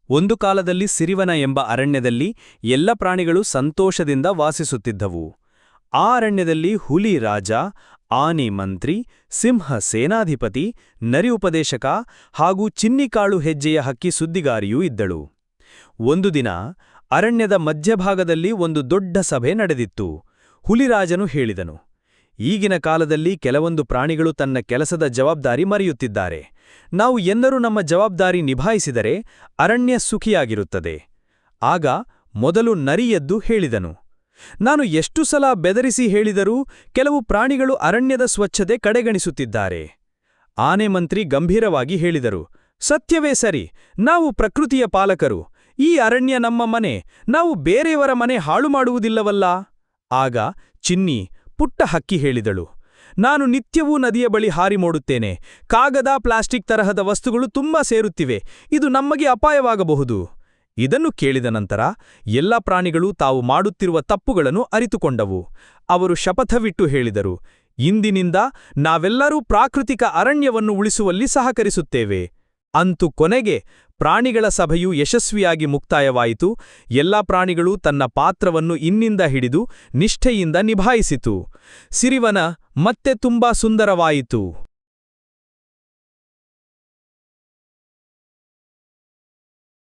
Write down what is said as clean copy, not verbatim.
ಒಂದು ಕಾಲದಲ್ಲಿ ಸಿರಿವನ ಎಂಬ ಅರಣ್ಯದಲ್ಲಿ ಎಲ್ಲ ಪ್ರಾಣಿಗಳು ಸಂತೋಷದಿಂದ ವಾಸಿಸುತ್ತಿದ್ದವು. ಆ ಅರಣ್ಯದಲ್ಲಿ ಹುಲಿ ರಾಜ, ಆನೆ ಮಂತ್ರಿ, ಸಿಂಹ ಸೇನಾಧಿಪತಿ, ನರಿ ಉಪದೇಶಕ ಹಾಗೂ ಚಿನ್ನಿಕಾಳು ಹೆಜ್ಜೆಯ ಹಕ್ಕಿ ಸುದ್ದಿಗಾರಿಯೂ ಇದ್ದಳು. ಒಂದು ದಿನ ಅರಣ್ಯದ ಮಧ್ಯಭಾಗದಲ್ಲಿ ಒಂದು ದೊಡ್ಡ ಸಭೆ ನಡೆದಿತ್ತು. ಹುಲಿರಾಜನು ಹೇಳಿದನು, ಈಗಿನ ಕಾಲದಲ್ಲಿ ಕೆಲವೊಂದು ಪ್ರಾಣಿಗಳು ತನ್ನ ಕೆಲಸದ ಜವಾಬ್ದಾರಿ ಮರೆಯುತ್ತಿದ್ದಾರೆ. ನಾವು ಎಂದರೂ ನಮ್ಮ ಜವಾಬ್ದಾರಿ ನಿಭಾಯಿಸಿದರೆ ಅರಣ್ಯ ಸುಖಿಯಾಗಿರುತ್ತದೆ. ಆಗ ಮೊದಲು ನರಿ ಎದ್ದು ಹೇಳಿದನು, ನಾನು ಎಷ್ಟು ಸಲ ಬೆದರಿಸಿ ಹೇಳಿದರೂ ಕೆಲವು ಪ್ರಾಣಿಗಳು ಅರಣ್ಯದ ಸ್ವಚ್ಛತೆ ಕಡೆಗಣಿಸುತ್ತಿದ್ದಾರೆ. ಆನೆ ಮಂತ್ರಿ ಗಂಭೀರವಾಗಿ ಹೇಳಿದರು, ಸತ್ಯವೇ ಸರಿ, ನಾವು ಪ್ರಕೃತಿಯ ಪಾಲಕರು. ಈ ಅರಣ್ಯ ನಮ್ಮ ಮನೆ, ನಾವು ಬೇರೆಯವರ ಮನೆ ಹಾಳು ಮಾಡುವುದಿಲ್ಲವಲ್ಲ. ಆಗ ಚಿನ್ನಿ ಪುಟ್ಟ ಹಕ್ಕಿ ಹೇಳಿದಳು, ನಾನು ನಿತ್ಯವೂ ನದಿಯ ಬಳಿ ಹಾರಿ ಮೂಡುತ್ತೇನೆ. ಕಾಗದ, ಪ್ಲಾಸ್ಟಿಕ್ ತರಹದ ವಸ್ತುಗಳು ತುಂಬಾ ಸೇರುತ್ತಿವೆ. ಇದು ನಮಗೆ ಅಪಾಯವಾಗಬಹುದು. ಇದನ್ನು ಕೇಳಿದ ನಂತರ ಎಲ್ಲ ಪ್ರಾಣಿಗಳು ತಾವು ಮಾಡುತ್ತಿರುವ ತಪ್ಪುಗಳನ್ನು ಅರಿತುಕೊಂಡವು. ಅವರು ಶಪಥವಿಟ್ಟು ಹೇಳಿದರು, ಇಂದಿನಿಂದ ನಾವೆಲ್ಲರೂ ಪ್ರಾಕೃತಿಕ ಅರಣ್ಯವನ್ನು ಉಳಿಸುವಲ್ಲಿ ಸಹಕರಿಸುತ್ತೇವೆ. ಅಂತೂ ಕೊನೆಗೆ ಪ್ರಾಣಿಗಳ ಸಭೆಯು ಯಶಸ್ವಿಯಾಗಿ ಮುಕ್ತಾಯವಾಯಿತು. ಎಲ್ಲ ಪ್ರಾಣಿಗಳು ತನ್ನ ಪಾತ್ರವನ್ನು ಇನ್ನಿಂದ ಹಿಡಿದು ನಿಷ್ಠೆಯಿಂದ ನಿಭಾಯಿಸಿತು. ಸಿರಿವನ ಮತ್ತೆ ತುಂಬಾ ಸುಂದರವಾಯಿತು.